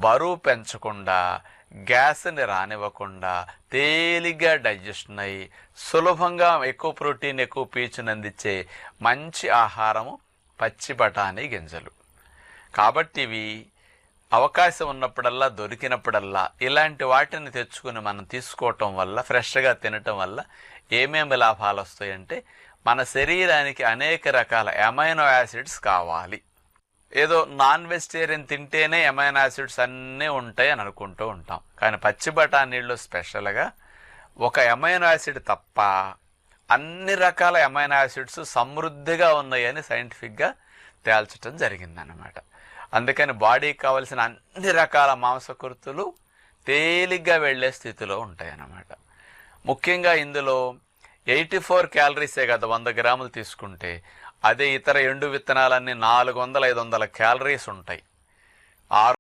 బరువు పెంచకుండా, గ్యాస్ని రానివ్వకుండా, తేలిగ్గా డైజెషన్ అయ్యి సులభంగా ఎక్కువ ప్రోటీన్, ఎక్కువ పీచుని అందించే మంచి ఆహారము పచ్చి బఠానీ గింజలు. కాబట్టి ఇవి అవకాశం ఉన్నప్పుడల్లా, దొరికినప్పుడల్లా ఇలాంటి వాటిని తెచ్చుకుని మనం తీసుకోవటం వల్ల, ఫ్రెష్గా తినటం వల్ల ఏమేమి లాభాలు వస్తాయంటే, మన శరీరానికి అనేక రకాల అమైనో యాసిడ్స్ కావాలి. ఏదో నాన్ వెజిటేరియన్ తింటేనే అమైనో యాసిడ్స్ అన్నీ ఉంటాయి అని అనుకుంటూ ఉంటాం. కానీ పచ్చి బఠానీళ్ళు స్పెషల్గా ఒక అమైనో యాసిడ్ తప్ప అన్ని రకాల అమైనో యాసిడ్స్ సమృద్ధిగా ఉన్నాయని సైంటిఫిక్గా తేల్చడం జరిగిందన్నమాట. అందుకని బాడీకి కావలసిన అన్ని రకాల మాంసకృతులు తేలిగ్గా వెళ్ళే స్థితిలో ఉంటాయి అన్నమాట. ముఖ్యంగా ఇందులో 84 క్యాలరీసే కదా 100 గ్రాములు తీసుకుంటే, అదే ఇతర ఎండు విత్తనాలన్నీ 400-500 క్యాలరీస్ ఉంటాయి.